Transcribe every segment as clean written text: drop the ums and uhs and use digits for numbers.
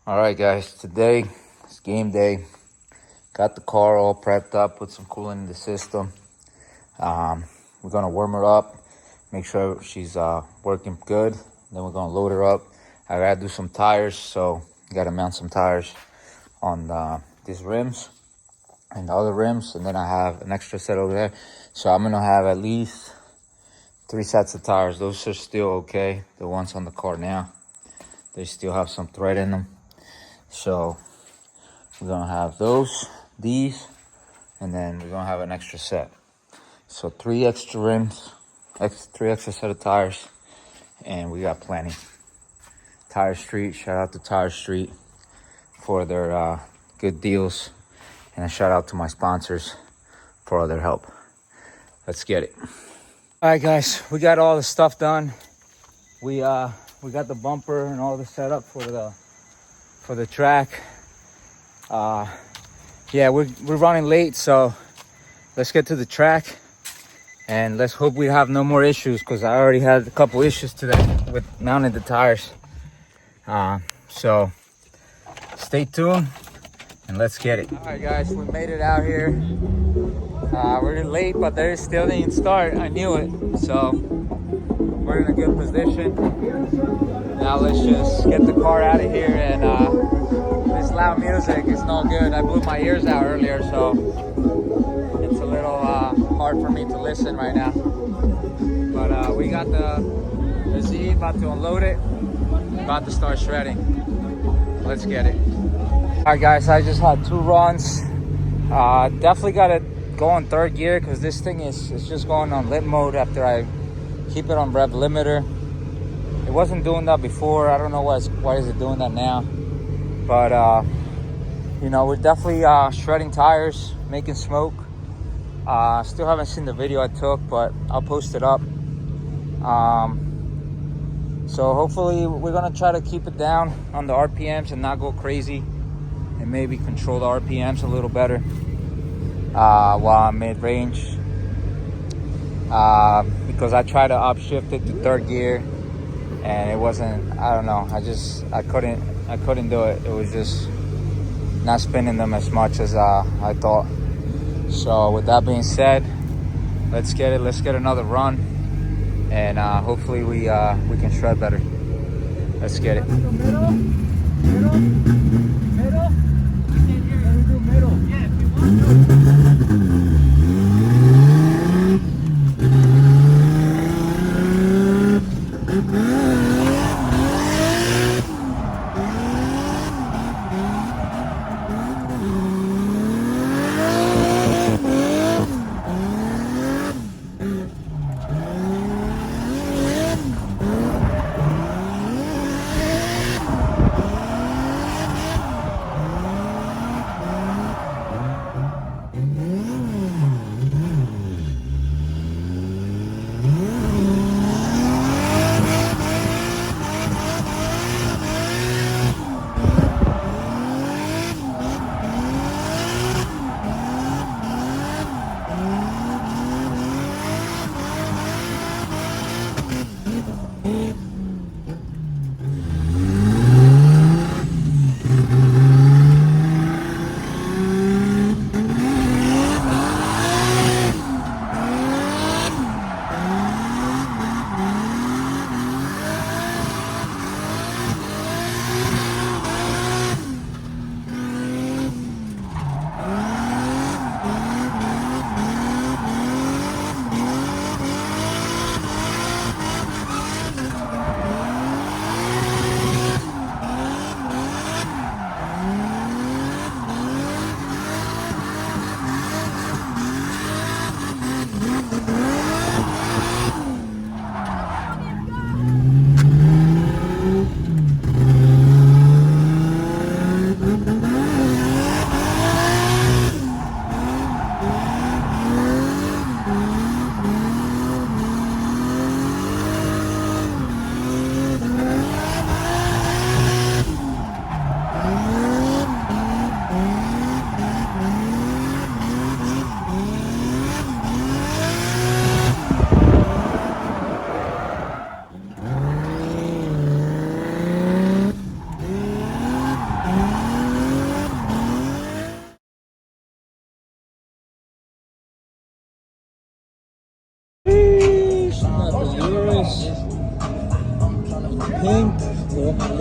All right, guys, today is game day. Got the car all prepped up, put some coolant in the system. We're gonna warm her up, make sure she's working good. Then we're gonna load her up. I gotta do some tires, so gotta mount some tires on these rims and the other rims, and then I have an extra set over there. So I'm gonna have at least 3 sets of tires. Those are still okay. The ones on the car now, they still have some thread in them. So we're gonna have these, and then we're gonna have an extra set. So 3 extra rims, 3 extra set of tires, and we got plenty. Tire Street, shout out to Tire Street for their good deals, and a shout out to my sponsors for all their help. Let's get it. All right, guys, we got all the stuff done. We got the bumper and all the setup for the track. Yeah, we're running late, so let's get to the track and let's hope we have no more issues, because I already had a couple issues today with mounting the tires. So stay tuned and let's get it. All right, guys, we made it out here. We're late, but they still didn't start. I knew it, so we're in a good position. Now let's just get the car out of here, and this loud music is no good. I blew my ears out earlier, so it's a little hard for me to listen right now. But we got the Z, about to unload it, about to start shredding. Let's get it. All right, guys, I just had 2 runs. Definitely got to go on 3rd gear, because this thing is just going on lit mode after I keep it on rev limiter. It wasn't doing that before. I don't know why is it doing that now. But you know, we're definitely shredding tires, making smoke. Still haven't seen the video I took, but I'll post it up. So hopefully we're gonna try to keep it down on the RPMs and not go crazy, and maybe control the RPMs a little better while I'm mid-range. Because I tried to upshift it to 3rd gear, and it wasn't, I don't know, I couldn't do it. It was just not spinning them as much as I thought. So with that being said, let's get another run, and hopefully we can shred better. Let's get it. Middle? I can't hear you. Let me do middle. Yeah, if you want to.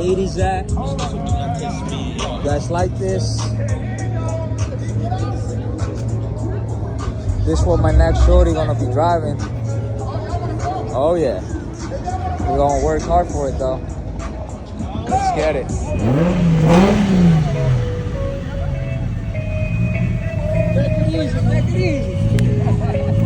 80s at. You guys like this? This is what my next shorty gonna be driving. Oh yeah. We're gonna work hard for it though. Let's get it. Take it easy, take it easy.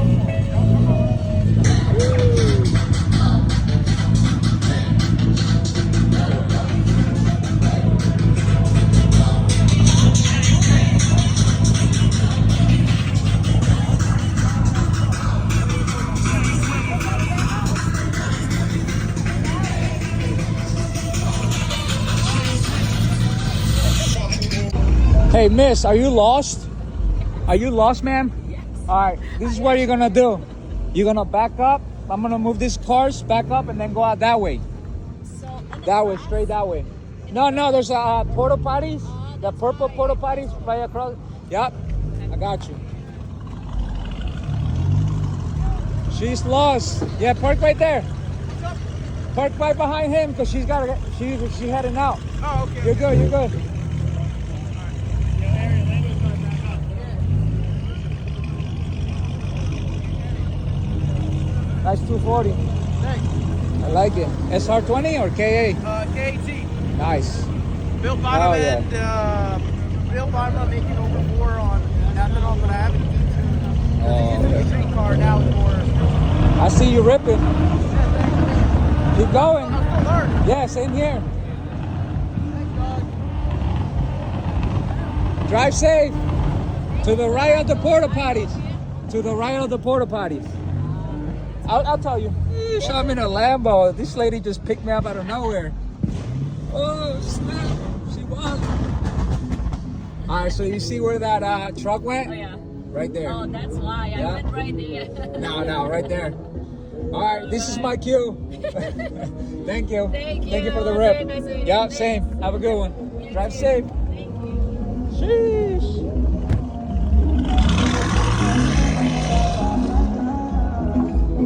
Hey, miss, are you lost? Are you lost, ma'am? Yes. All right, this is what you're gonna do. You're gonna back up. I'm gonna move these cars back up and then go out that way. So, That way, straight that way. No, there's a porta potties. The purple porta potties right across. Yep, I got you. She's lost. Yeah, park right there. Park right behind him because she's heading out. Oh, okay. You're good, you're good. That's 240. Thanks. I like it. SR20 or KA? KT. Nice. Built bottom Oh, yeah. end, built bottom end, making over 4 on ethanol, but I haven't used Oh, the street car now it's more. I see you ripping. Keep going. I'm still learning. Yeah, same here. Drive safe. To the right of the porta potties. To the right of the porta potties. I'll tell you. Yeesh, I'm in a Lambo. This lady just picked me up out of nowhere. Oh, snap. She won. All right, so you see where that truck went? oh yeah. Right there. Oh, that's why Yeah. I went right there. No, right there. All right, this is my cue. Thank you. Thank you. For the Very rip. nice meeting you. Yeah, Thanks. same. Have a good one. Drive safe. Thank you. Sheesh.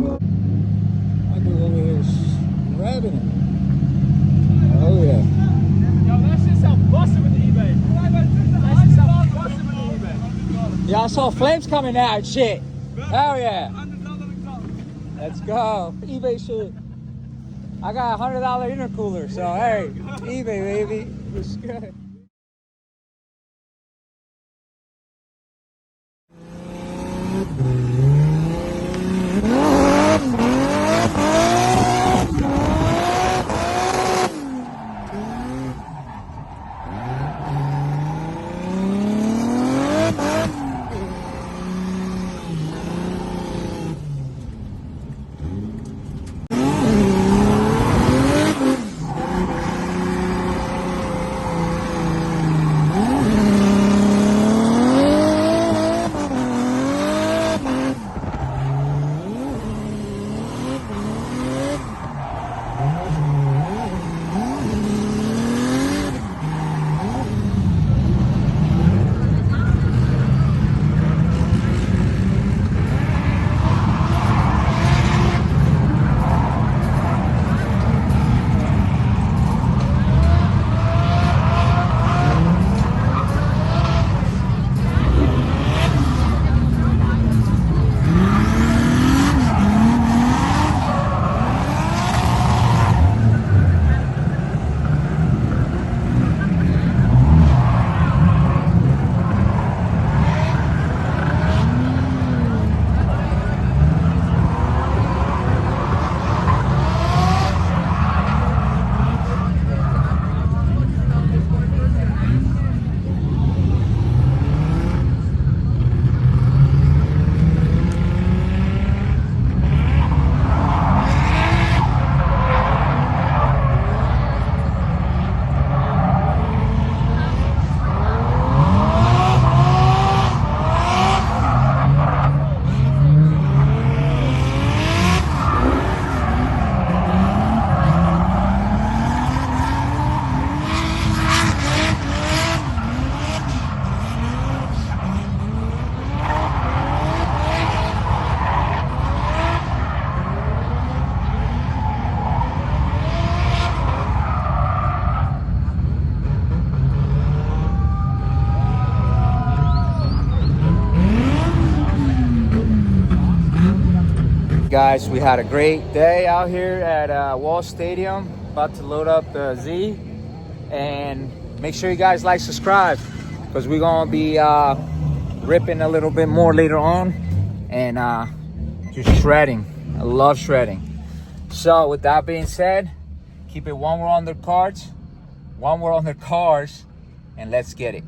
My dude over here is grabbing it. Oh yeah. Yo, that shit sound busted with the eBay. That shit sound busted with the eBay. Yeah, I saw flames coming out. Shit. Hell yeah. Let's go. eBay shit. I got a $100 intercooler, so hey, eBay baby. It's good. guys, we had a great day out here at Wall Stadium. About to load up the Z. And make sure you guys like, subscribe, because we're gonna be ripping a little bit more later on. And just shredding. I love shredding. So with that being said, keep it one word on their cards, one word on their cars, and let's get it.